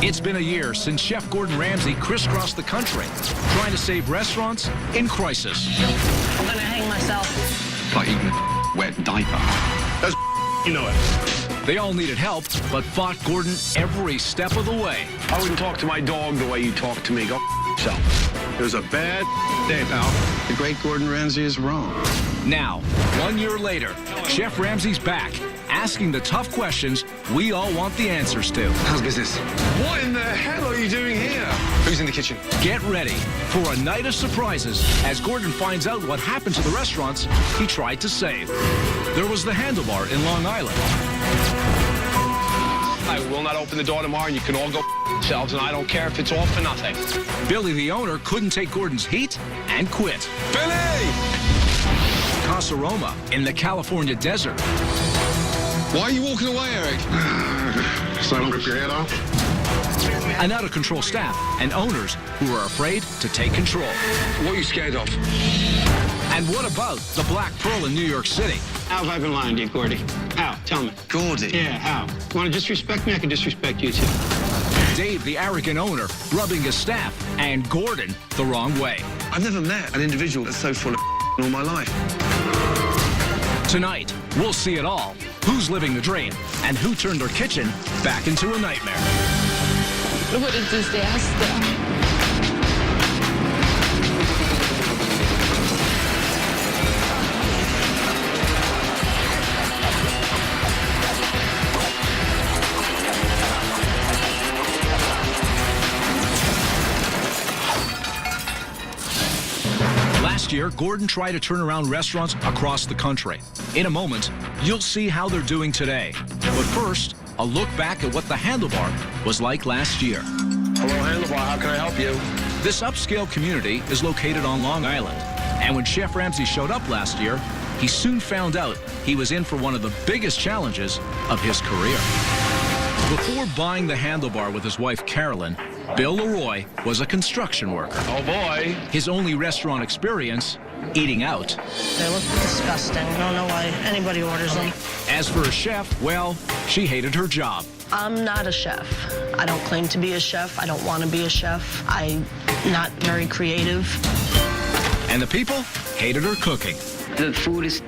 It's been a year since Chef Gordon Ramsay crisscrossed the country, trying to save restaurants in crisis. I'm gonna hang myself. Like eating a wet diaper. That's you know it. They all needed help, but fought Gordon every step of the way. I wouldn't talk to my dog the way you talk to me. Go yourself. It was a bad day, pal. The great Gordon Ramsay is wrong. Now, 1 year later, Chef Ramsay's back, asking the tough questions we all want the answers to. How's business? What in the hell are you doing here? Who's in the kitchen? Get ready for a night of surprises as Gordon finds out what happened to the restaurants he tried to save. There was the Handlebar in Long Island. I will not open the door tomorrow, and you can all go yourselves, and I don't care if it's all for nothing. Billy, the owner, couldn't take Gordon's heat and quit. Billy! Casa Roma in the California desert. Why are you walking away, Eric? So I don't rip your head off? An out-of-control staff and owners who are afraid to take control. What are you scared of? And what about the Black Pearl in New York City? How have I been lying to you, Gordy? How? Tell me. Gordy? Yeah, how? You want to disrespect me? I can disrespect you, too. Dave, the arrogant owner, rubbing his staff, and Gordon the wrong way. I've never met an individual that's so full of in all my life. Tonight, we'll see it all. Who's living the dream, and who turned their kitchen back into a nightmare. What a disaster. Last year, Gordon tried to turn around restaurants across the country. In a moment, you'll see how they're doing today. But first, a look back at what the Handlebar was like last year. Hello, Handlebar. How can I help you? This upscale community is located on Long Island. And when Chef Ramsay showed up last year, he soon found out he was in for one of the biggest challenges of his career. Before buying the Handlebar with his wife, Carolyn, Bill Leroy was a construction worker. Oh, boy. His only restaurant experience, eating out. They look disgusting. I don't know why anybody orders them. As for a chef, well, she hated her job. I'm not a chef. I don't claim to be a chef. I don't want to be a chef. I'm not very creative. And the people hated her cooking. The food is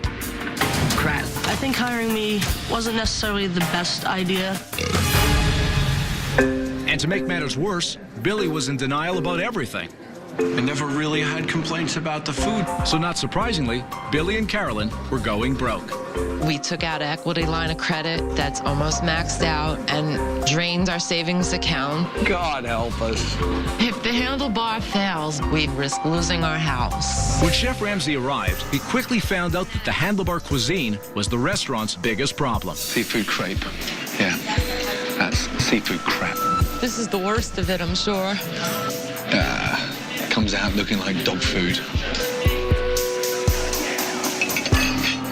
crap. I think hiring me wasn't necessarily the best idea. And to make matters worse, Billy was in denial about everything. I never really had complaints about the food. So not surprisingly, Billy and Carolyn were going broke. We took out an equity line of credit that's almost maxed out and drained our savings account. God help us. If the Handlebar fails, we'd risk losing our house. When Chef Ramsay arrived, he quickly found out that the Handlebar cuisine was the restaurant's biggest problem. Seafood crepe. Yeah, that's seafood crap. This is the worst of it, I'm sure. Comes out looking like dog food.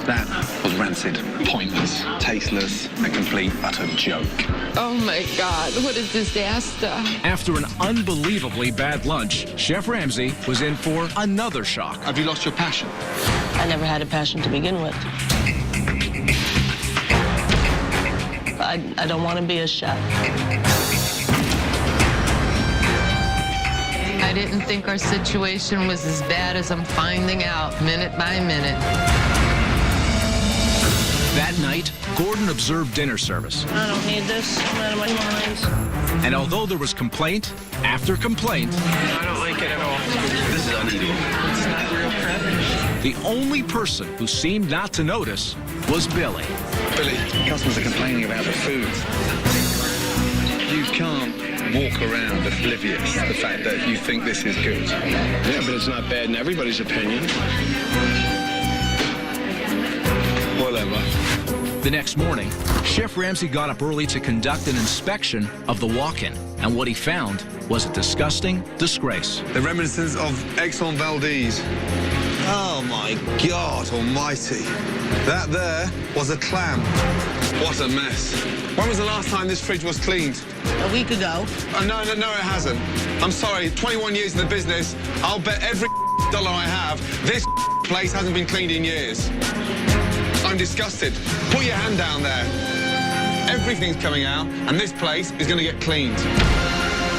That was rancid, pointless, tasteless, a complete, utter joke. Oh my God, what a disaster. After an unbelievably bad lunch, Chef Ramsay was in for another shock. Have you lost your passion? I never had a passion to begin with. I don't want to be a chef. I didn't think our situation was as bad as I'm finding out minute by minute. That night, Gordon observed dinner service. I don't need this. I'm out of my mind. And although there was complaint after complaint, I don't like it at all. This is uneatable. It's not real crap. the only person who seemed not to notice was Billy. Billy, customers are complaining about the food. You can't walk around oblivious to the fact that you think this is good. Yeah, but it's not bad in everybody's opinion. Whatever. The next morning, Chef Ramsay got up early to conduct an inspection of the walk-in, and what he found was a disgusting disgrace. The reminiscence of Exxon Valdez. Oh my God almighty. That there was a clam. What a mess. When was the last time this fridge was cleaned? A week ago. Oh, no, it hasn't. I'm sorry, 21 years in the business, I'll bet every dollar I have, this place hasn't been cleaned in years. I'm disgusted. Put your hand down there. Everything's coming out, and this place is going to get cleaned.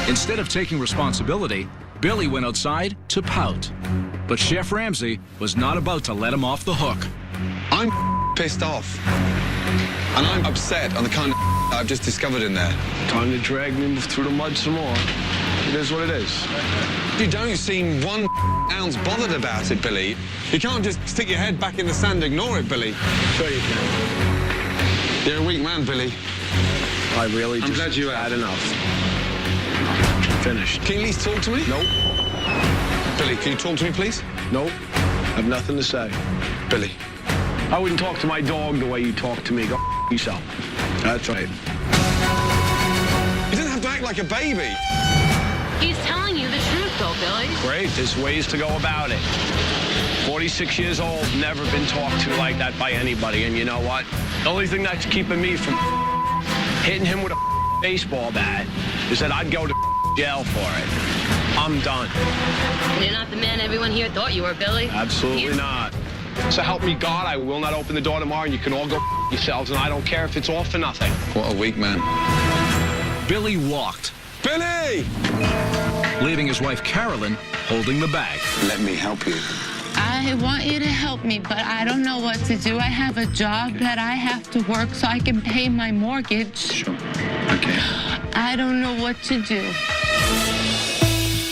Instead of taking responsibility, Billy went outside to pout. But Chef Ramsay was not about to let him off the hook. I'm pissed off. And I'm upset on the kind of I've just discovered in there. Time to drag me through the mud some more. It is what it is. You don't seem 1 ounce bothered about it, Billy. You can't just stick your head back in the sand and ignore it, Billy. Sure you can. You're a weak man, Billy. I really I'm glad you had enough. Finished. Can you at least talk to me? Nope. Billy, can you talk to me, please? Nope. Have nothing to say. Billy. I wouldn't talk to my dog the way you talk to me. Go yourself. That's right. You didn't have to act like a baby. He's telling you the truth, though, Billy. Great. There's ways to go about it. 46 years old, never been talked to like that by anybody. And you know what? The only thing that's keeping me from hitting him with a baseball bat is that I'd go to jail for it. I'm done. You're not the man everyone here thought you were, Billy. Absolutely not. So help me God, I will not open the door tomorrow, and you can all go yourselves, and I don't care if it's all for nothing. What a weak man. Billy walked, Billy! leaving his wife Carolyn holding the bag. Let me help you. I want you to help me, but I don't know what to do. I have a job that I have to work so I can pay my mortgage. Sure. Okay. I don't know what to do.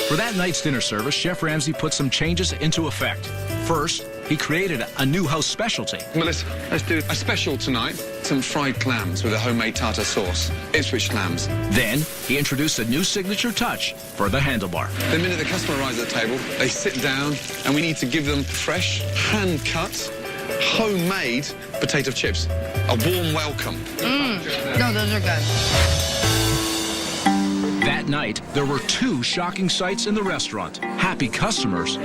For that night's dinner service, Chef Ramsay put some changes into effect. First, he created a new house specialty. Melissa, let's do a special tonight. Some fried clams with a homemade tartar sauce. Ipswich clams. Then, he introduced a new signature touch for the handlebar. The minute the customer arrives at the table, they sit down, and we need to give them fresh, hand-cut, homemade potato chips. A warm welcome. No, those are good. That night, there were 2 shocking sights in the restaurant. Happy customers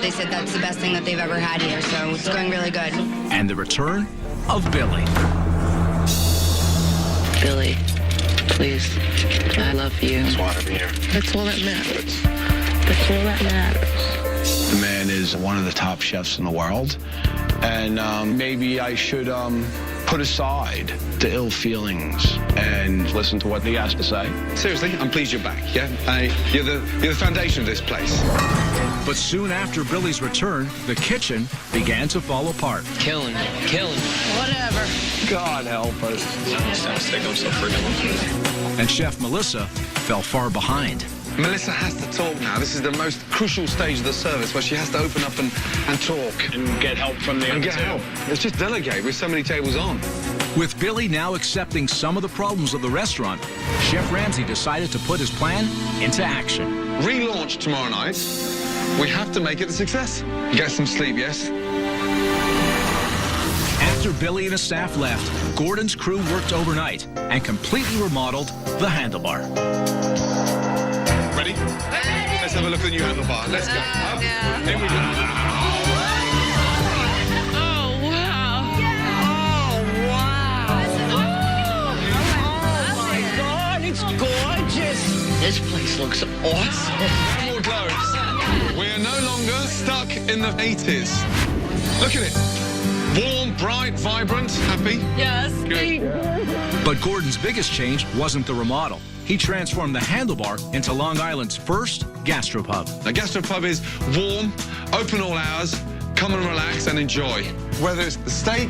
They said that's the best thing that they've ever had here, so it's going really good. and the return of Billy. Billy, please, I love you. That's why I'm here. That's all that matters. That's all that matters. The man is one of the top chefs in the world, and maybe I should put aside the ill feelings and listen to what he has to say. Seriously, I'm pleased you're back, yeah? You're the foundation of this place. But soon after Billy's return, the kitchen began to fall apart. Killing me. Whatever. God help us. And Chef Melissa fell far behind. Melissa has to talk now. This is the most crucial stage of the service where she has to open up and talk. And get help from the And other get two. help. Let's just delegate with so many tables on. With Billy now accepting some of the problems of the restaurant, Chef Ramsay decided to put his plan into action. Relaunch tomorrow night. We have to make it a success. Get some sleep, yes? After Billy and his staff left, Gordon's crew worked overnight and completely remodeled the handlebar. Ready? Let's have a look at the new handlebar. Let's go. Up. Here we go. This place looks awesome. More clothes. We are no longer stuck in the 80s. Look at it. Warm, bright, vibrant, happy. Yes. Good. But Gordon's biggest change wasn't the remodel. He transformed the handlebar into Long Island's first gastropub. A gastropub is warm, open all hours, come and relax and enjoy. Whether it's the steak,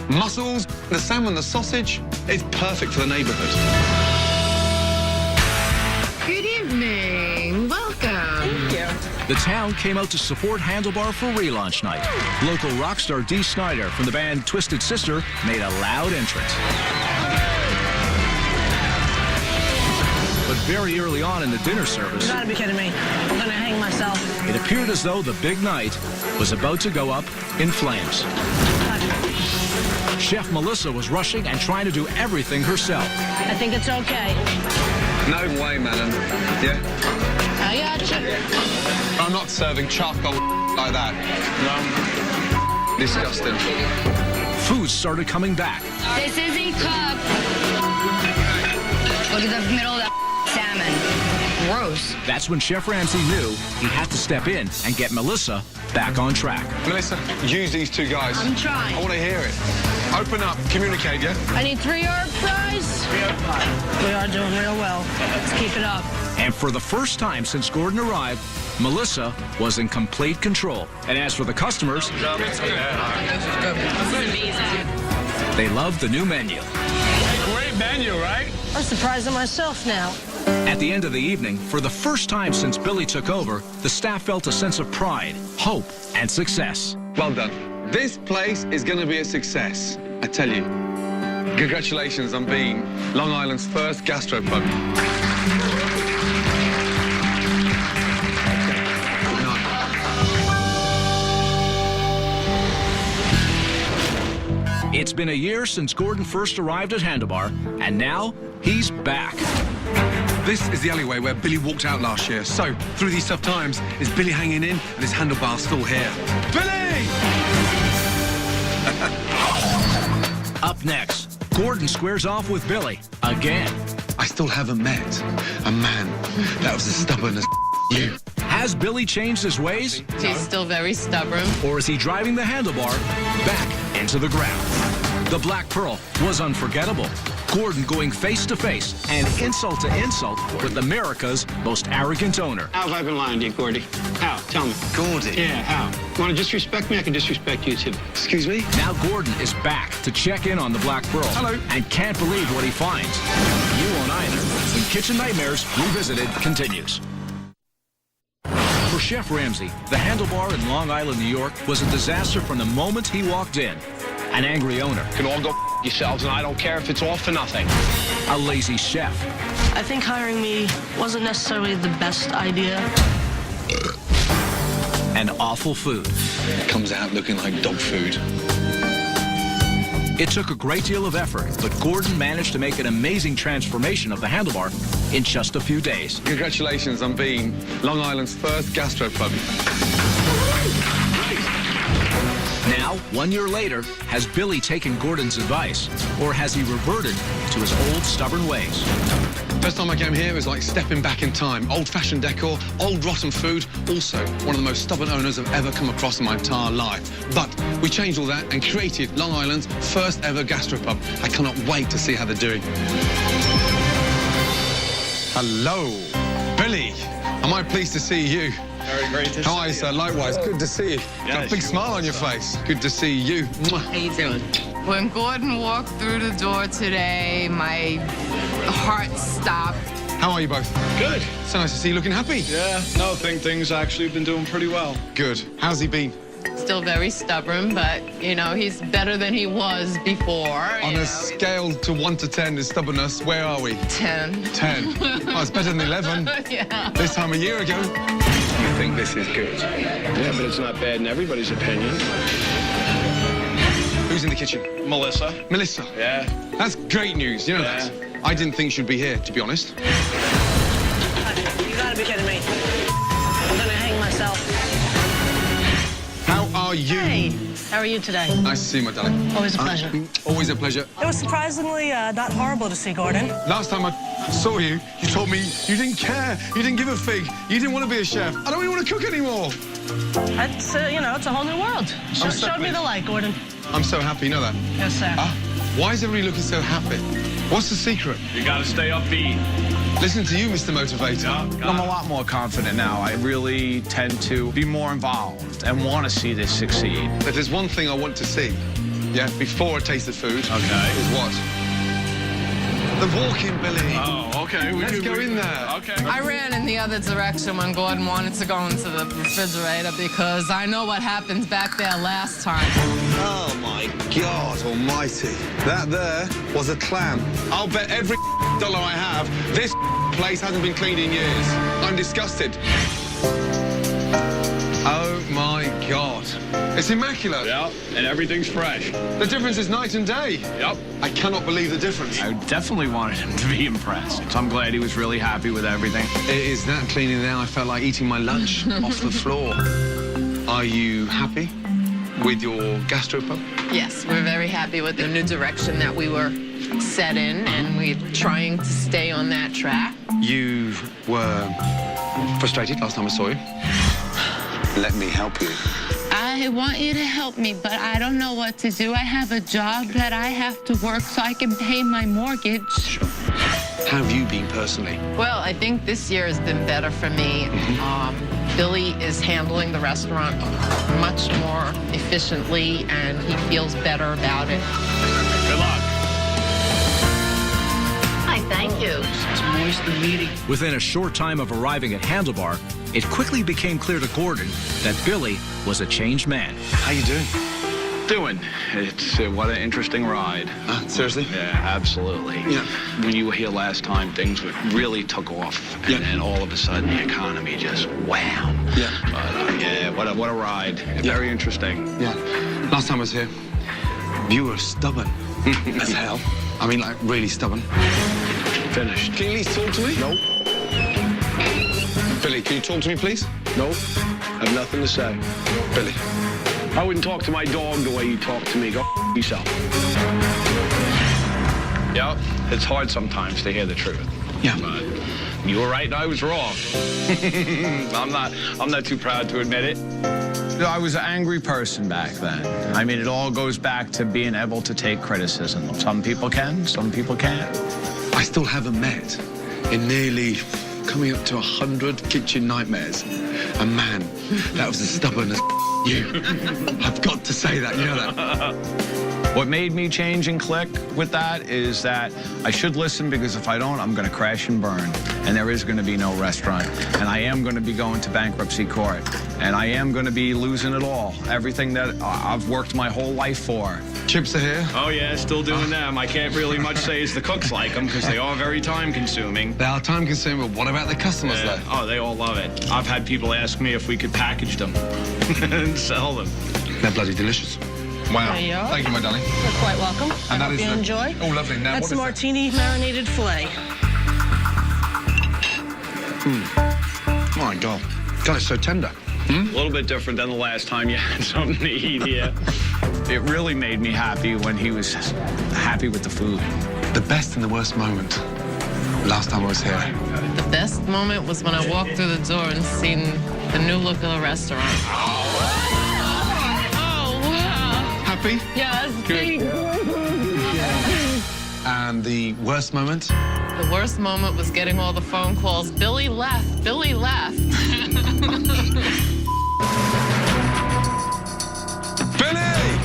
mussels, the salmon, the sausage, it's perfect for the neighborhood. Good evening. Welcome. The town came out to support Handlebar for relaunch night. Local rock star Dee Snider from the band Twisted Sister made a loud entrance. But very early on in the dinner service, You gotta be kidding me. I'm gonna hang myself. it appeared as though the big night was about to go up in flames. Chef Melissa was rushing and trying to do everything herself. I think it's okay. No way, Melon. Yeah? I gotcha. I'm not serving charcoal like that. No. Disgusting. Food started coming back. This isn't cooked. Look at the middle of that salmon. Gross. That's when Chef Ramsay knew he had to step in and get Melissa back on track. Melissa, use these 2 guys. I'm trying. I want to hear it. Open up, communicate, yeah? I need 3 herb fries. We are doing real well. Let's keep it up. And for the first time since Gordon arrived, Melissa was in complete control. And as for the customers, they loved the new menu. Great menu, right? I'm surprised at myself now. At the end of the evening, for the first time since Billy took over, the staff felt a sense of pride, hope, and success. Well done. This place is going to be a success, I tell you. Congratulations on being Long Island's first gastropub. Good night. It's been a year since Gordon first arrived at Handlebar, and now he's back. This is the alleyway where Billy walked out last year. So, through these tough times, is Billy hanging in and his handlebar still here? Billy! Up next, Gordon squares off with Billy again. I still haven't met a man that was as stubborn as you. Has Billy changed his ways? She's still very stubborn. Or is he driving the handlebar back into the ground? The Black Pearl was unforgettable. Gordon going face to face and insult to insult with America's most arrogant owner. How have I been lying to you, Gordy? How? Tell me. Gordy? Yeah, how? You want to disrespect me? I can disrespect you, too. Excuse me? Now Gordon is back to check in on the Black Pearl. Hello. And can't believe what he finds. You won't either. When Kitchen Nightmares Revisited continues. For Chef Ramsay, the Handlebar in Long Island, New York was a disaster from the moment he walked in. An angry owner. You can all go yourselves, and I don't care if it's all for nothing. A lazy chef. I think hiring me wasn't necessarily the best idea. And awful food. It comes out looking like dog food. It took a great deal of effort, but Gordon managed to make an amazing transformation of the Handlebar in just a few days. Congratulations on being Long Island's first gastropub. Now, 1 year later, has Billy taken Gordon's advice, or has he reverted to his old stubborn ways? First time I came here, it was like stepping back in time. Old-fashioned decor, old rotten food. Also, one of the most stubborn owners I've ever come across in my entire life. But we changed all that and created Long Island's first ever gastropub. I cannot wait to see how they're doing. Hello, Billy. Am I pleased to see you? Very great to see you. How are you, sir? Likewise. Good to see you. Got a big smile on your face. Good to see you. Mwah. How you doing? When Gordon walked through the door today, my heart stopped. How are you both? Good. So nice to see you looking happy. Yeah, no, things actually have been doing pretty well. Good. How's he been? Still very stubborn, but, you know, he's better than he was before. On a scale to 1 to 10, his stubbornness, where are we? 10. 10. Oh, it's better than 11. Yeah. This time a year ago. You think this is good? Yeah, but it's not bad in everybody's opinion. Who's in the kitchen? Melissa? Melissa. Yeah. That's great news, you know that. I didn't think she'd be here, to be honest. You gotta be kidding me. I'm gonna hang myself. How are you? Hey, how are you today? Nice to see you, my darling. Always a pleasure. Always a pleasure. It was surprisingly not horrible to see Gordon. Last time I saw you, you told me you didn't care. You didn't give a fig. You didn't want to be a chef. I don't even want to cook anymore. That's, you know, it's a whole new world. Showed me the light, Gordon. I'm so happy, you know that? Yes, sir. Why is everybody looking so happy? What's the secret? You gotta stay upbeat. Listen to you, Mr. Motivator. I'm a lot more confident now. I really tend to be more involved and want to see this succeed. But there's one thing I want to see, yeah, before I taste the food. Okay. Is what? The walk-in, Billy. Oh, okay. Let's go in there. Okay. I ran in the other direction when Gordon wanted to go into the refrigerator because I know what happened back there last time. Oh, my God almighty. That there was a clam. I'll bet every dollar I have, this place hasn't been cleaned in years. I'm disgusted. Oh, my God. It's immaculate. Yep, and everything's fresh. The difference is night and day. Yep. I cannot believe the difference. I definitely wanted him to be impressed. So I'm glad he was really happy with everything. It is that clean in there. I felt like eating my lunch off the floor. Are you happy with your gastropub? Yes, we're very happy with the new direction that we were set in, and we're trying to stay on that track. You were frustrated last time I saw you. Let me help you. I want you to help me, but I don't know what to do. I have a job that I have to work so I can pay my mortgage. Sure. How have you been personally? Well, I think this year has been better for me. Billy is handling the restaurant much more efficiently, and he feels better about it. Good luck. Hi, thank you. It's moist and meaty. Within a short time of arriving at Handlebar, it quickly became clear to Gordon that Billy was a changed man. How you doing? Doing. It's what an interesting ride. Seriously? Yeah, absolutely. Yeah. When you were here last time, things really took off, and then all of a sudden the economy just wham. Yeah. But yeah, what a ride. Very interesting. Yeah. Last time I was here, you were stubborn as hell. I mean, like, really stubborn. Finished. Can you at least talk to me? Nope. Billy, can you talk to me, please? Nope. Have nothing to say. Billy. I wouldn't talk to my dog the way you talk to me. Go yourself. Yeah, it's hard sometimes to hear the truth. Yeah. But you were right and I was wrong. I'm not too proud to admit it. I was an angry person back then. I mean, it all goes back to being able to take criticism. Some people can, some people can't. I still haven't met in nearly coming up to 100 kitchen nightmares a man that was as stubborn as you. I've got to say that, you know that. What made me change and click with that is that I should listen, because if I don't, I'm going to crash and burn. And there is going to be no restaurant. And I am going to be going to bankruptcy court. And I am going to be losing it all. Everything that I've worked my whole life for. Chips are here. Oh, yeah, still doing them. I can't really much say as the cooks like them because they are very time-consuming. They are time-consuming, but what about the customers, though? Oh, they all love it. I've had people ask me if we could package them and sell them. They're bloody delicious. Wow. There you are. Thank you, my darling. You're quite welcome. And I that hope is you the- enjoy. Oh, lovely. Now, That's what the is that? martini marinated filet. My God. God, it's so tender. A little bit different than the last time you had something to eat here. It really made me happy when he was happy with the food. The best and the worst moment. Last time I was here. The best moment was when I walked through the door and seen the new look of the restaurant. Oh, wow. Happy? Yes. Good. And the worst moment? The worst moment was getting all the phone calls. Billy left. Billy left. Billy!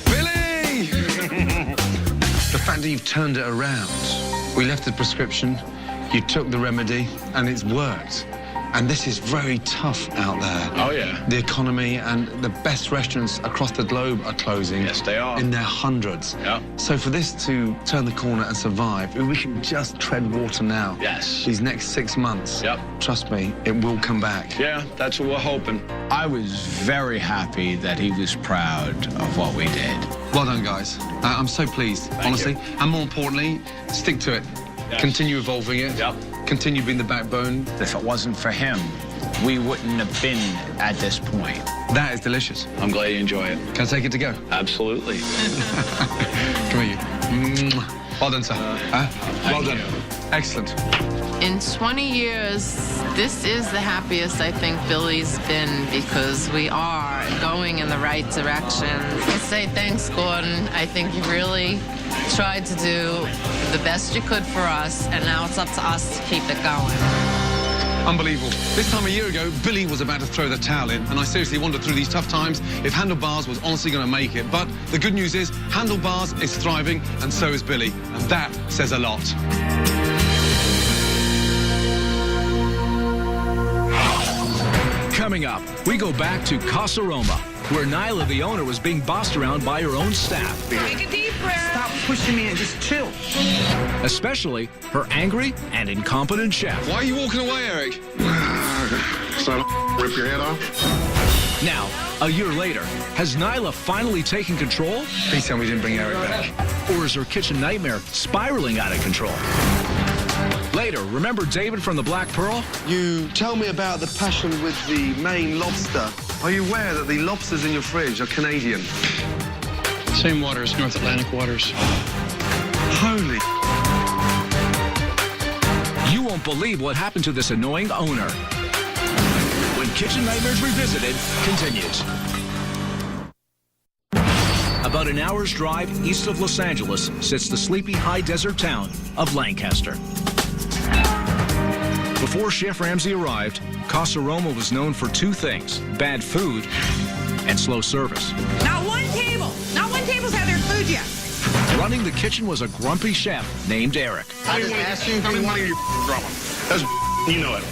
Billy! The fact that you've turned it around. We left the prescription, you took the remedy, and it's worked. And this is very tough out there. Oh, yeah. The economy and the best restaurants across the globe are closing. Yes, they are. In their hundreds. Yeah. So for this to turn the corner and survive, if we can just tread water now. Yes. These next 6 months. Yep. Trust me, it will come back. Yeah, that's what we're hoping. I was very happy that he was proud of what we did. Well done, guys. I'm so pleased, honestly. And more importantly, stick to it. Yes. Continue evolving it. Yep. Continue being the backbone. If it wasn't for him, we wouldn't have been at this point. That is delicious. I'm glad you enjoy it. Can I take it to go? Absolutely. Come here, you. Well done, sir. Well done. Excellent. In 20 years, this is the happiest I think Billy's been, because we are going in the right direction. I say thanks, Gordon. I think you really tried to do the best you could for us, and now it's up to us to keep it going. Unbelievable. This time a year ago, Billy was about to throw the towel in, and I seriously wondered through these tough times if Handlebars was honestly going to make it. But the good news is Handlebars is thriving, and so is Billy, and that says a lot. Coming up, we go back to Casa Roma, where Nyla, the owner, was being bossed around by her own staff. Take a deep breath. Stop pushing me and just chill. Especially her angry and incompetent chef. Why are you walking away, Eric? So I don't rip your head off? Now, a year later, has Nyla finally taken control? Please tell me you didn't bring Eric back. Or is her kitchen nightmare spiraling out of control? Later, remember David from the Black Pearl? You tell me about the passion with the Maine lobster. Are you aware that the lobsters in your fridge are Canadian? Same waters, North Atlantic waters. Holy... You won't believe what happened to this annoying owner. When Kitchen Nightmares Revisited continues. About About an hour's drive east of Los Angeles sits the sleepy high desert town of Lancaster. Before Chef Ramsay arrived, Casa Roma was known for two things: bad food and slow service. Not one table's had their food yet. Running the kitchen was a grumpy chef named Eric. How many money you drama? That's you know it.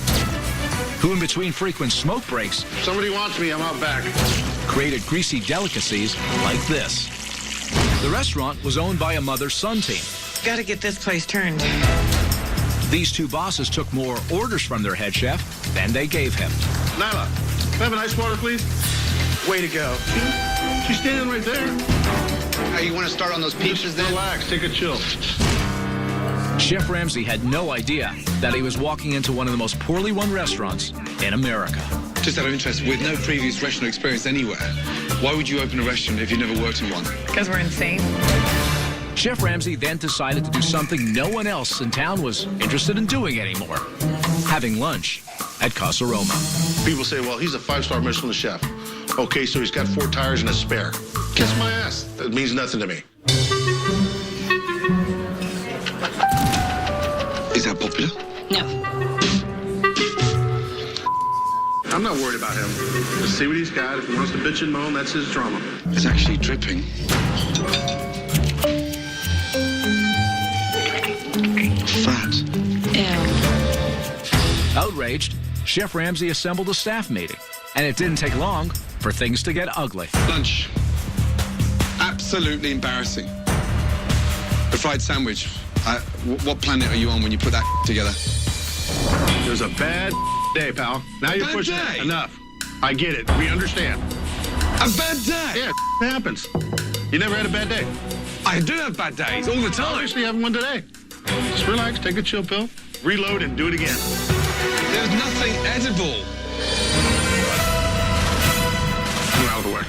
Who, in between frequent smoke breaks, If somebody wants me, I'm out back. created greasy delicacies like this. The restaurant was owned by a mother-son team. Got to get this place turned. These two bosses took more orders from their head chef than they gave him. Nyla, can I have an ice water, please? Way to go. She's standing right there. You want to start on those peaches then? Relax, take a chill. Chef Ramsay had no idea that he was walking into one of the most poorly run restaurants in America. Just out of interest, with no previous restaurant experience anywhere, why would you open a restaurant if you've never worked in one? Because we're insane. Chef Ramsay then decided to do something no one else in town was interested in doing anymore: having lunch at Casa Roma. People say, well, he's a 5-star Michelin chef. Okay, so he's got 4 tires and a spare. Kiss my ass. That means nothing to me. Is that popular? No. I'm not worried about him. Let's see what he's got. If he wants to bitch and moan, that's his drama. It's actually dripping. Fat. Ew. Outraged, Chef Ramsay assembled a staff meeting, and it didn't take long for things to get ugly. Lunch. Absolutely embarrassing. The fried sandwich. What planet are you on when you put that together? It was a bad day, pal. Now you're Bad pushing day? it. Enough. I get it. We understand. A bad day? Yeah, it happens. You never had a bad day. I do have bad days all the time. Obviously, you having one today. Just relax, take a chill pill, reload, and do it again. There's nothing edible. Get out of the way.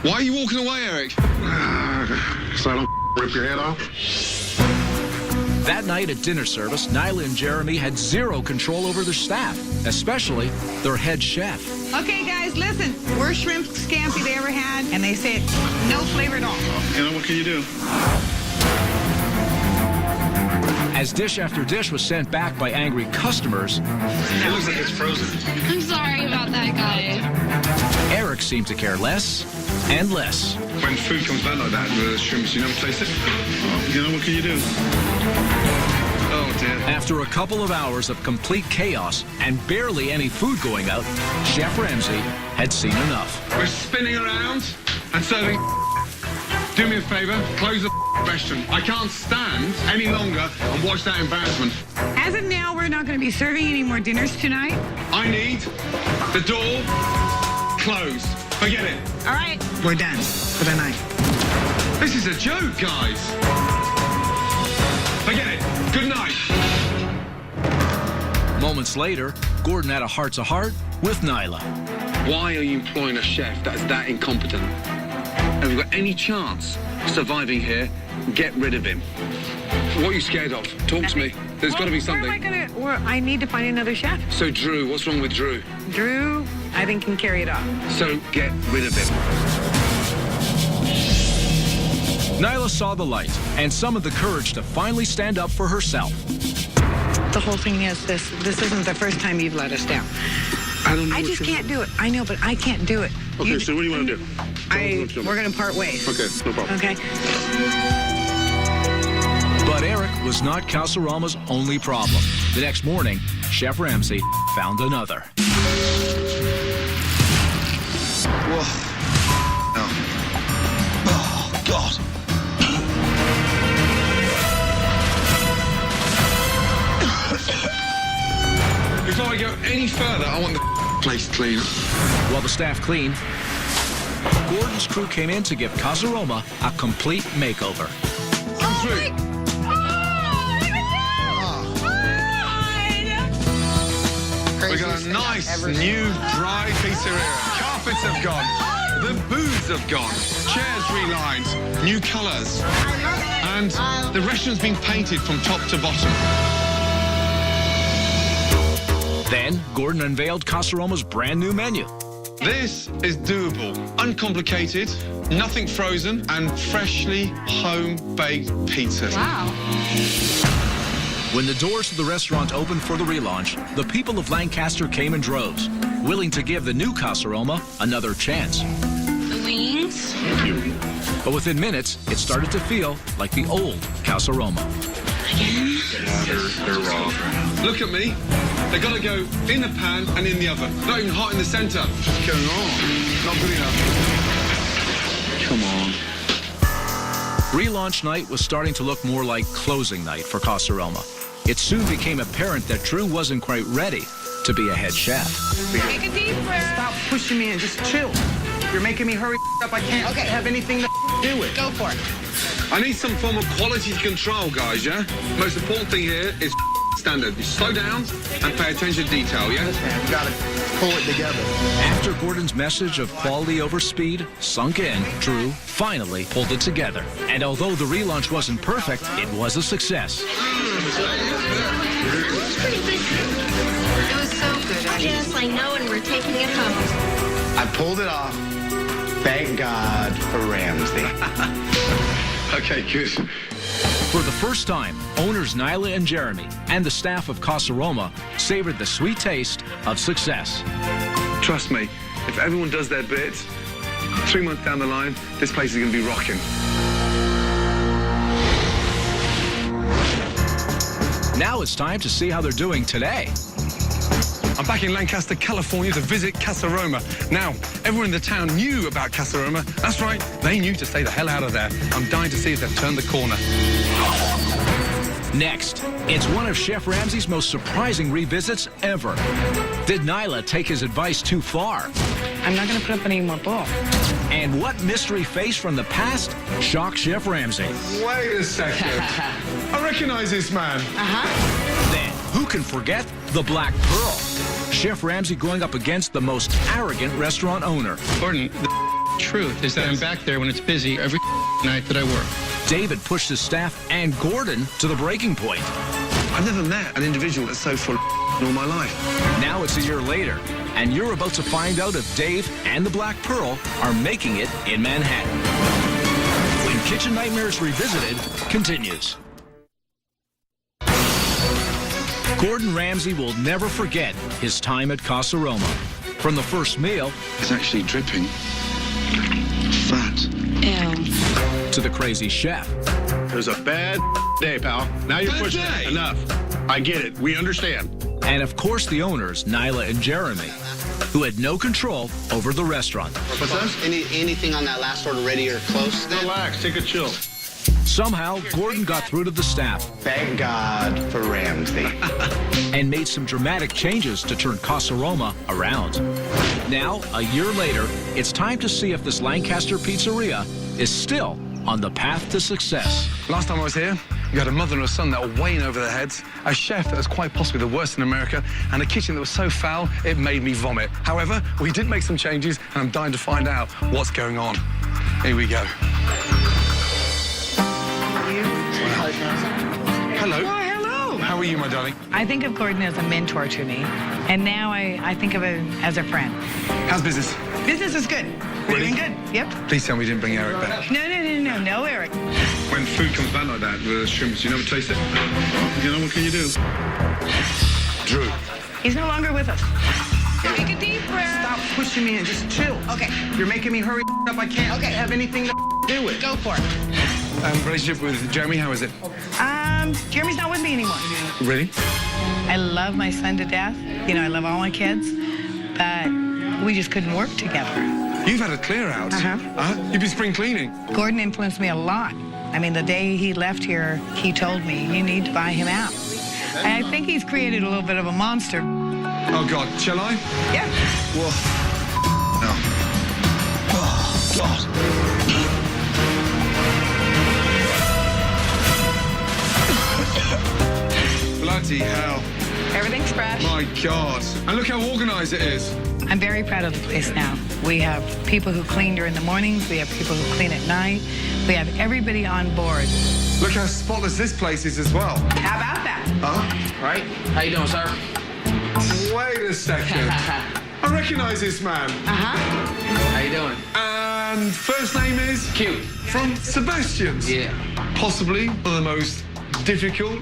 Why are you walking away, Eric? So I don't rip your head off. That night at dinner service, Nyla and Jeremy had zero control over their staff, especially their head chef. Okay, guys, listen. Worst shrimp scampi they ever had, and they said no flavor at all. You know, what can you do? As dish after dish was sent back by angry customers, It looks like it's frozen. I'm sorry about that, guy. Eric seemed to care less and less. When food comes back like that, the shrimps, you never taste it? You know, what can you do? Oh, dear. After a couple of hours of complete chaos and barely any food going out, Chef Ramsay had seen enough. We're spinning around and serving. Do me a favor, close the restaurant. I can't stand any longer and watch that embarrassment. As of now, we're not going to be serving any more dinners tonight. I need the door closed. Forget it. All right, we're done for the night. This is a joke, guys. Forget it. Good night. Moments later, Gordon had a heart-to-heart with Nyla. Why are you employing a chef that's that incompetent? Have you got any chance of surviving here? Get rid of him. What are you scared of? Talk to me. There's got to be something. I need to find another chef. So Drew, what's wrong with Drew? Drew, I think, can carry it off. So get rid of him. Nyla saw the light and summoned the courage to finally stand up for herself. The whole thing is this isn't the first time you've let us down. I don't know. I just can't do it. I know, but I can't do it. Okay, so what do you want to do? We're going to part ways. Okay, no problem. Okay? But Eric was not Casa Roma's only problem. The next morning, Chef Ramsay found another. Whoa. Oh, God. Before I go any further, I want the place clean. While the staff cleaned, Gordon's crew came in to give Casa Roma a complete makeover. Come through. We got a nice new dry pizzeria. Carpets have gone. The booths have gone. Chairs relined. New colours. And the restaurant's been painted from top to bottom. Then, Gordon unveiled Casa Roma's brand new menu. This is doable. Uncomplicated, nothing frozen, and freshly home-baked pizza. Wow. When the doors of the restaurant opened for the relaunch, the people of Lancaster came in droves, willing to give the new Casa Roma another chance. The wings. Thank you. But within minutes, it started to feel like the old Casa Roma. Again? They're raw. Look at me. They gotta go in the pan and in the oven. Not even hot in the center. What's going on? Not good enough. Come on. Relaunch night was starting to look more like closing night for Casa Roma. It soon became apparent that Drew wasn't quite ready to be a head chef. Take a deep breath. Stop pushing me and just chill. You're making me hurry up. I can't have anything to do with. Go for it. I need some form of quality control, guys, yeah? Most important thing here is standard. You slow down and pay attention to detail, yeah? You gotta pull it together. After Gordon's message of quality over speed sunk in, Drew finally pulled it together. And although the relaunch wasn't perfect, it was a success. It was so good. Yes, I know, and we're taking it home. I pulled it off. Thank God for Ramsay. Okay, good. For the first time, owners Nyla and Jeremy and the staff of Casa Roma savored the sweet taste of success. Trust me, if everyone does their bit, 3 months down the line, this place is going to be rocking. Now it's time to see how they're doing today. I'm back in Lancaster, California to visit Casa Roma. Now, everyone in the town knew about Casa Roma. That's right, they knew to stay the hell out of there. I'm dying to see if they've turned the corner. Next, it's one of Chef Ramsay's most surprising revisits ever. Did Nyla take his advice too far? I'm not going to put up any more bull. And what mystery face from the past shocked Chef Ramsay? Wait a second. I recognize this man. Then, who can forget the Black Pearl? Chef Ramsay going up against the most arrogant restaurant owner. Gordon, the truth is that I'm back there when it's busy every night that I work. David pushed his staff and Gordon to the breaking point. I've never met an individual that's so full of in all my life. Now it's a year later, and you're about to find out if Dave and the Black Pearl are making it in Manhattan. When Kitchen Nightmares Revisited continues. Gordon Ramsay will never forget his time at Casa Roma. From the first meal... It's actually dripping. Fat. Ew. ...to the crazy chef. It was a bad day, pal. Now you're pushing it. Enough. I get it. We understand. And of course the owners, Nyla and Jeremy, who had no control over the restaurant. What's that? Anything on that last order ready or close? Relax. Take a chill. Somehow, Gordon got through to the staff. Thank God for Ramsay. And made some dramatic changes to turn Casa Roma around. Now, a year later, it's time to see if this Lancaster pizzeria is still on the path to success. Last time I was here, you had a mother and a son that were way in over their heads, a chef that was quite possibly the worst in America, and a kitchen that was so foul it made me vomit. However, we did make some changes, and I'm dying to find out what's going on. Here we go. Hello. Oh, hello. How are you, my darling? I think of Gordon as a mentor to me, and now I think of him as a friend. How's business? Business is good. We're Really? doing good. Yep. Please tell me you didn't bring Eric back. No, Eric. When food comes back like that, the shrimps, you never taste it? You know, what can you do? Drew. He's no longer with us. Take a deep breath. Stop pushing me and just chill. Okay. You're making me hurry up. I can't have anything to do with. Go for it. Relationship with Jeremy, how is it? Jeremy's not with me anymore. Really? I love my son to death. You know, I love all my kids, but we just couldn't work together. You've had a clear out. You've been spring cleaning. Gordon influenced me a lot. I mean, the day he left here, he told me, you need to buy him out. I think he's created a little bit of a monster. Oh, God. Shall I? Yeah. Whoa. No. Oh, God. Bloody hell. Everything's fresh. My God. And look how organized it is. I'm very proud of the place now. We have people who clean during the mornings. We have people who clean at night. We have everybody on board. Look how spotless this place is as well. How about that? Huh? Right? How you doing, sir? Wait a second. I recognise this man. How you doing? And first name is? Q. From Sebastian's? Yeah. Possibly one of the most difficult,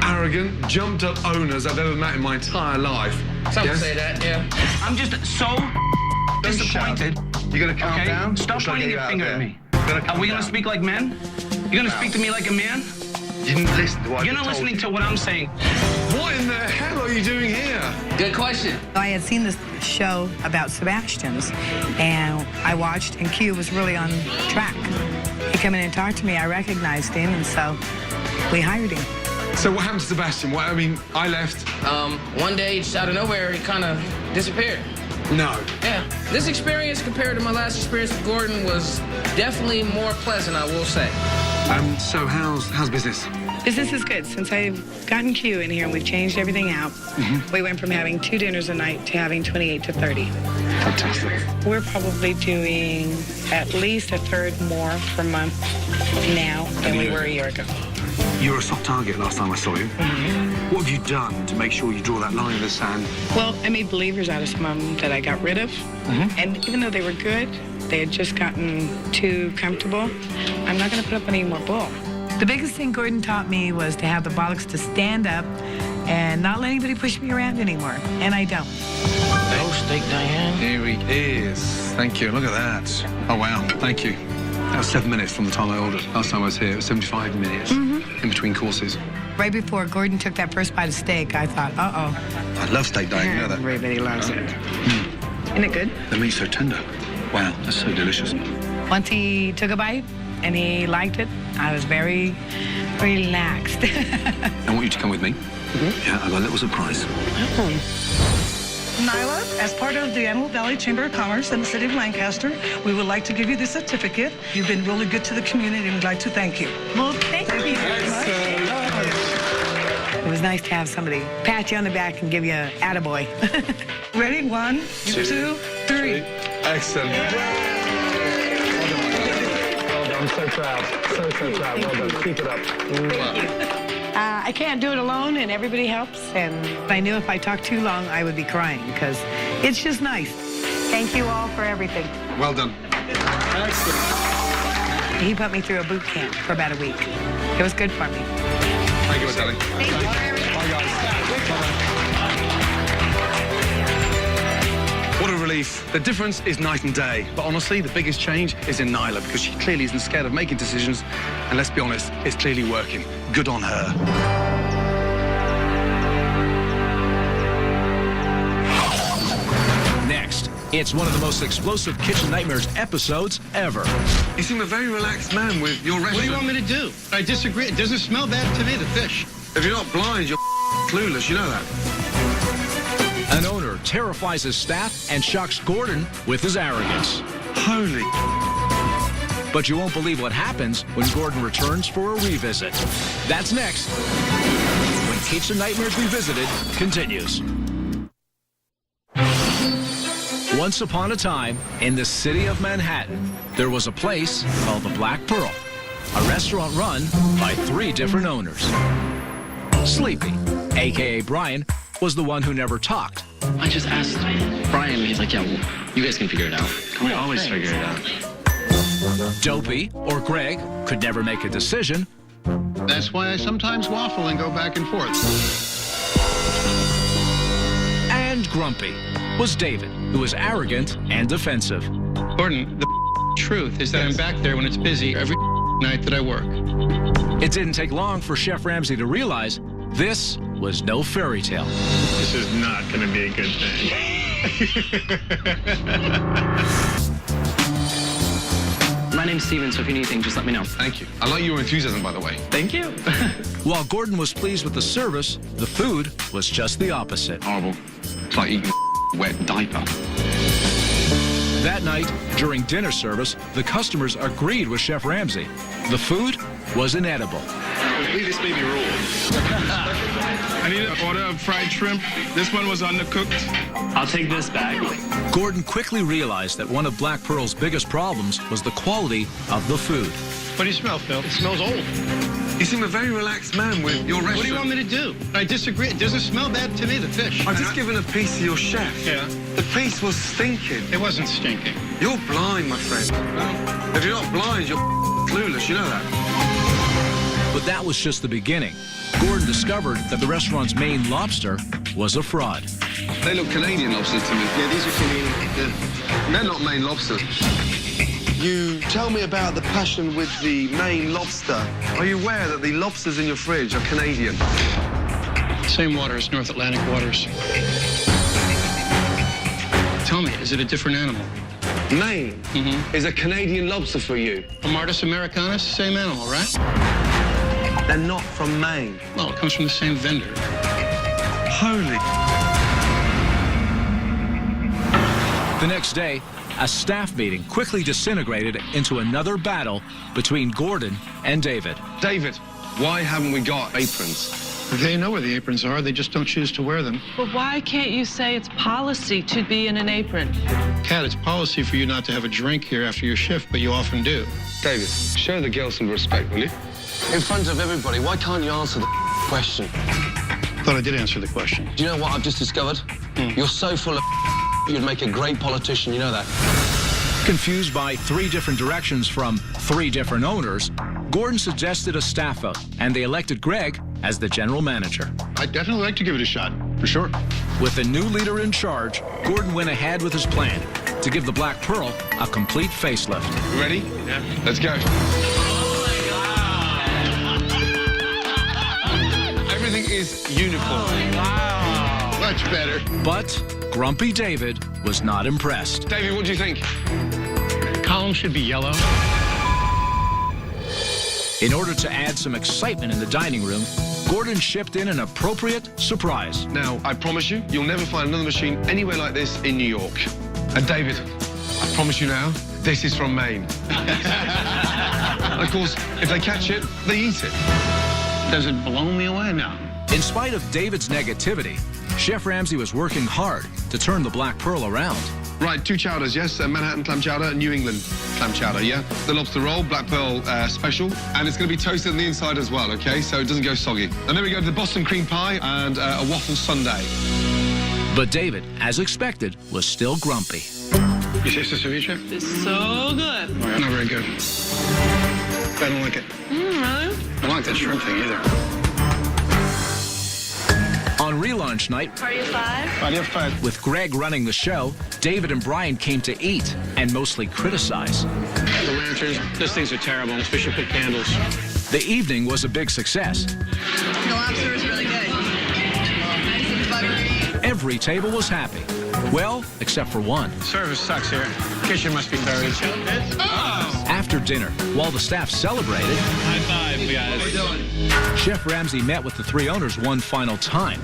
arrogant, jumped-up owners I've ever met in my entire life. Some say that, yeah. I'm just so disappointed. You gonna calm down? Stop pointing your finger at me. Are we gonna speak like men? You're gonna speak to me like a man? You didn't listen to what You're not listening to what I'm saying. What in the hell are you doing here? Good question. I had seen this show about Sebastian's, and I watched, and Q was really on track. He came in and talked to me. I recognized him, and so we hired him. So what happened to Sebastian? I left. One day, just out of nowhere, he kind of disappeared. No. Yeah. This experience compared to my last experience with Gordon was definitely more pleasant, I will say. So how's business? Business is good. Since I've gotten Q in here and we've changed everything out, we went from having 2 dinners a night to having 28 to 30. Fantastic. We're probably doing at least a third more per month now than we were a year ago. You were a soft target last time I saw you. What have you done to make sure you draw that line in the sand? Well, I made believers out of some of them that I got rid of. And even though they were good, they had just gotten too comfortable. I'm not going to put up any more bull. The biggest thing Gordon taught me was to have the bollocks to stand up and not let anybody push me around anymore. And I don't. Oh, Steak Diane. Here he is. Thank you. Look at that. Oh, wow. Thank you. That was 7 minutes from the time I ordered. Last time I was here, it was 75 minutes in between courses. Right before Gordon took that first bite of steak, I thought, uh-oh. I love steak diane, you know that. Everybody loves it. Isn't it good? The meat's so tender. Wow, that's so delicious. Once he took a bite and he liked it, I was very relaxed. I want you to come with me. Yeah, I've got a little surprise. Nyla, as part of the Antelope Valley Chamber of Commerce in the city of Lancaster, we would like to give you this certificate. You've been really good to the community and we'd like to thank you. Well, thank you very much. It was nice to have somebody pat you on the back and give you an attaboy. Ready? 1, 2, 3. Excellent. Well done. I'm so proud. So proud. Well done. Keep it up. Thank you. I can't do it alone, and everybody helps. And I knew if I talked too long, I would be crying, because it's just nice. Thank you all for everything. Well done. Excellent. He put me through a boot camp for about a week. It was good for me. Thank you, darling. Thank you. Bye, guys. What a relief. The difference is night and day. But honestly, the biggest change is in Nyla, because she clearly isn't scared of making decisions. And let's be honest, it's clearly working. Good on her. Next, it's one of the most explosive Kitchen Nightmares episodes ever. You seem a very relaxed man with your restaurant. What do you want me to do? I disagree. It doesn't smell bad to me, the fish. If you're not blind, you're clueless. You know that. An owner terrifies his staff and shocks Gordon with his arrogance. Holy. But you won't believe what happens when Gordon returns for a revisit. That's next, when Kitchen Nightmares Revisited continues. Once upon a time, in the city of Manhattan, there was a place called the Black Pearl, a restaurant run by 3 different owners. Sleepy, a.k.a. Brian, was the one who never talked. I just asked Brian, he's like, yeah, well, you guys can figure it out. We always figure it out. Dopey, or Greg, could never make a decision. That's why I sometimes waffle and go back and forth. And Grumpy was David, who was arrogant and defensive. Gordon, the truth is that I'm back there when it's busy every night that I work. It didn't take long for Chef Ramsay to realize this was no fairy tale. This is not going to be a good thing. My name's Steven, so if you need anything, just let me know. Thank you. I like your enthusiasm, by the way. Thank you. While Gordon was pleased with the service, the food was just the opposite. Horrible. It's like eating a wet diaper. That night, during dinner service, the customers agreed with Chef Ramsay. The food was inedible. I believe this may be rule. I need an order of fried shrimp. This one was undercooked. I'll take this bag. Gordon quickly realized that one of Black Pearl's biggest problems was the quality of the food. What do you smell, Phil? It smells old. You seem a very relaxed man with your restaurant. What do you want me to do? I disagree. It doesn't smell bad to me, the fish. I've just given a piece to your chef. Yeah. The piece was stinking. It wasn't stinking. You're blind, my friend. If you're not blind, you're clueless. You know that. But that was just the beginning. Gordon discovered that the restaurant's main lobster was a fraud. They look Canadian lobsters to me. Yeah, these are Canadian. They're not Maine lobsters. You tell me about the passion with the Maine lobster. Are you aware that the lobsters in your fridge are Canadian? Same waters, North Atlantic waters. Tell me, is it a different animal? Maine is a Canadian lobster for you. Martis americanus, same animal, right? They're not from Maine. Well, it comes from the same vendor. Holy. The next day, a staff meeting quickly disintegrated into another battle between Gordon and David. David, why haven't we got aprons? They know where the aprons are. They just don't choose to wear them. But why can't you say it's policy to be in an apron? Kat, it's policy for you not to have a drink here after your shift, but you often do. David, show the girl some respect, will you? In front of everybody, why can't you answer the question? Thought I did answer the question. Do you know what I've just discovered? You're so full of you'd make a great politician, you know that. Confused by 3 different directions from 3 different owners, Gordon suggested a staff vote, and they elected Greg as the general manager. I'd definitely like to give it a shot, for sure. With the new leader in charge, Gordon went ahead with his plan to give the Black Pearl a complete facelift. You ready? Yeah. Let's go. Everything is uniform. Wow. Much better. But Grumpy David was not impressed. David, what do you think? Column should be yellow. In order to add some excitement in the dining room, Gordon shipped in an appropriate surprise. Now, I promise you, you'll never find another machine anywhere like this in New York. And David, I promise you now, this is from Maine. Of course, if they catch it, they eat it. Does it blow me away now? In spite of David's negativity, Chef Ramsay was working hard to turn the Black Pearl around. Right, 2 chowders, yes. Manhattan clam chowder, New England clam chowder, yeah? The lobster roll, Black Pearl special. And it's going to be toasted on the inside as well, OK? So it doesn't go soggy. And then we go to the Boston cream pie and a waffle sundae. But David, as expected, was still grumpy. You taste the ceviche? It's so good. Oh, not very good. I don't like it. Really? I don't like that shrimp thing either. On relaunch night, Party of 5? Party of 5. with Greg running the show, David and Brian came to eat and mostly criticize. The lanterns, those things are terrible. We should put candles. The evening was a big success. The lobster is really good. Nice and buttery. Every table was happy. Well, except for one. Service sucks here. Kitchen must be buried. After dinner, while the staff celebrated, High five, guys. Chef Ramsay met with the 3 owners one final time.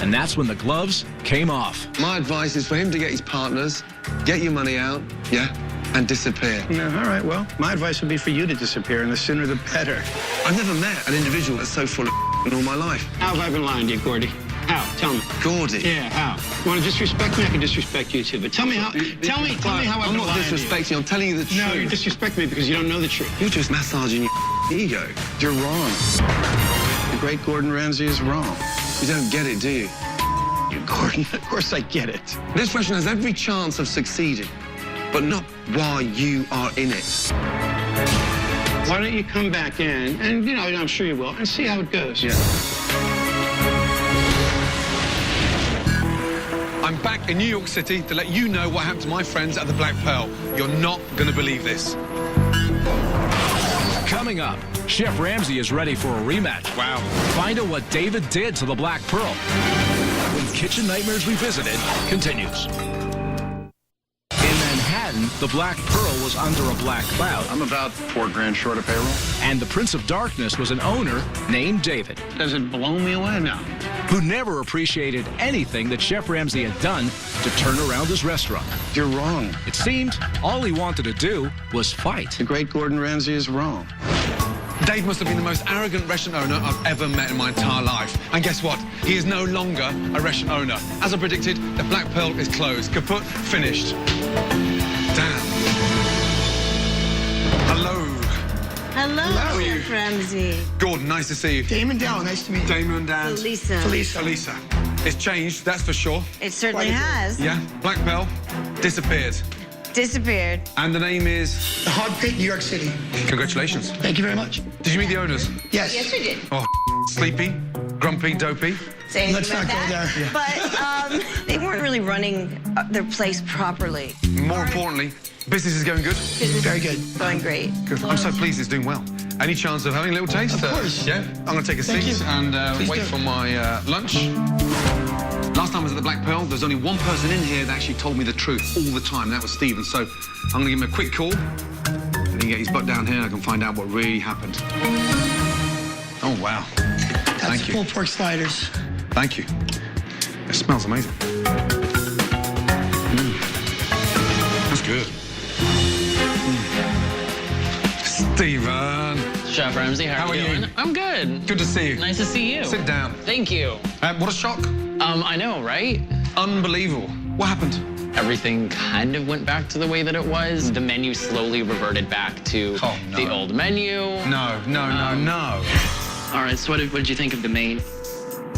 And that's when the gloves came off. My advice is for him to get his partners, get your money out, yeah, and disappear. No, all right, well, my advice would be for you to disappear, and the sooner the better. I've never met an individual that's so full of in all my life. How have I been lying to you, Gordy? How? Tell me. Gordy? Yeah, how? You want to disrespect me? I can disrespect you, too. But tell me how. Tell me how I've I'm been not lying to you. disrespecting you. I'm telling you the truth. No, you're disrespecting me because you don't know the truth. You're just massaging your ego. You're wrong. The great Gordon Ramsay is wrong. You don't get it, do you? Gordon, of course I get it. This restaurant has every chance of succeeding, but not while you are in it. Why don't you come back in, and, you know, I'm sure you will, and see how it goes. Yeah. I'm back in New York City to let you know what happened to my friends at the Black Pearl. You're not going to believe this. Coming up, Chef Ramsay is ready for a rematch. Wow. Find out what David did to the Black Pearl. When Kitchen Nightmares Revisited continues. In Manhattan, the Black Pearl was under a black cloud. I'm about $4 short of payroll. And the Prince of Darkness was an owner named David. Does it blow me away now? Who never appreciated anything that Chef Ramsay had done to turn around his restaurant. You're wrong. It seemed all he wanted to do was fight. The great Gordon Ramsay is wrong. Dave must have been the most arrogant restaurant owner I've ever met in my entire life. And guess what? He is no longer a restaurant owner. As I predicted, the Black Pearl is closed. Kaput, finished. Damn. Hello. Hello, How are you? Chef Ramsay. Gordon, nice to see you. Damon Dell, nice to meet you. Damon, Dan. Felisa. It's changed, that's for sure. It certainly has. Yeah, Black Bell disappeared. Disappeared. And the name is? The Hog Pit, New York City. Congratulations. Thank you very much. Did you meet the owners? Yes. Yes, we did. Oh, sleepy, grumpy, dopey. Say Let's not go there. But they weren't really running their place properly. More importantly, business is going good? Very good. Going great. Good. I'm so pleased it's doing well. Any chance of having a little taste? Of course. Yeah? I'm going to take a Thank seat you. and Please wait do. for my lunch. Last time I was at the Black Pearl, there's only one person in here that actually told me the truth all the time. That was Stephen. So I'm going to give him a quick call. And he can get his butt down here and I can find out what really happened. Oh, wow. Thank you. Pulled pork sliders. Thank you. It smells amazing. That's good. Stephen. Chef Ramsay, how are you doing? I'm good. Good to see you. Nice to see you. Sit down. Thank you. What a shock. I know, right? Unbelievable. What happened? Everything kind of went back to the way that it was. The menu slowly reverted back to the old menu. No. All right, so what did you think of the main?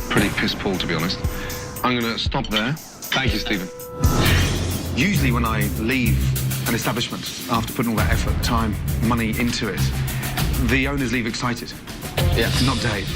Pretty piss poor, to be honest. I'm going to stop there. Thank you, Stephen. Usually when I leave an establishment after putting all that effort, time, money into it, the owners leave excited. Yeah. Not Dave.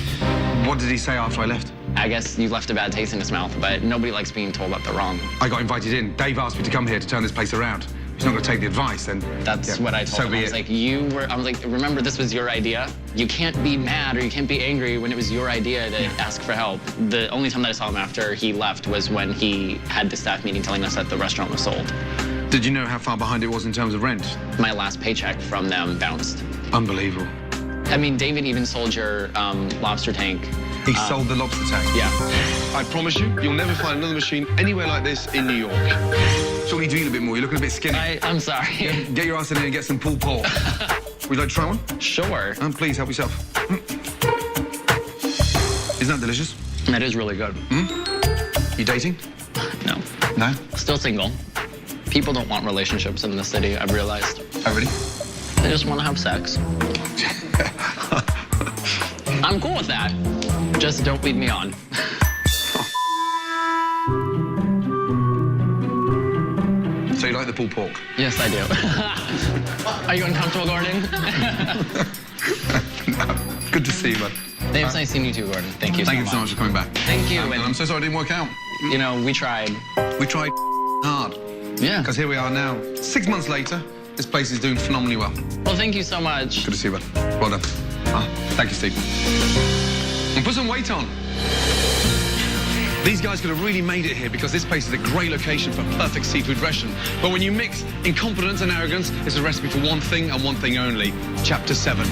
What did he say after I left? I guess you left a bad taste in his mouth, but nobody likes being told that they're wrong. I got invited in. Dave asked me to come here to turn this place around. He's not going to take the advice, then... That's what I told him. I was like, remember, this was your idea. You can't be mad or you can't be angry when it was your idea to ask for help. The only time that I saw him after he left was when he had the staff meeting telling us that the restaurant was sold. Did you know how far behind it was in terms of rent? My last paycheck from them bounced. Unbelievable. I mean, David even sold your lobster tank. He sold the lobster tank? Yeah. I promise you, you'll never find another machine anywhere like this in New York. So we need to eat a bit more. You're looking a bit skinny. I'm sorry. Get your ass in here and get some pulled pork. Would you like to try one? Sure. Please, help yourself. Isn't that delicious? That is really good. You dating? No. No? Still single. People don't want relationships in the city, I've realized. Oh, really? They just want to have sex. I'm cool with that. Just don't lead me on. So you like the pulled pork? Yes, I do. Are you uncomfortable, Gordon? No. Good to see you, bud. It's nice seeing you too, Gordon. Thank you so much. Thank you so much for coming back. Thank you. And I'm so sorry it didn't work out. You know, we tried. We tried hard. Yeah. Because here we are now. 6 months later, this place is doing phenomenally well. Well, thank you so much. Good to see you, bud. Well done. Thank you, Steve. And put some weight on. These guys could have really made it here because this place is a great location for a perfect seafood restaurant. But when you mix incompetence and arrogance, it's a recipe for one thing and one thing only. Chapter 7.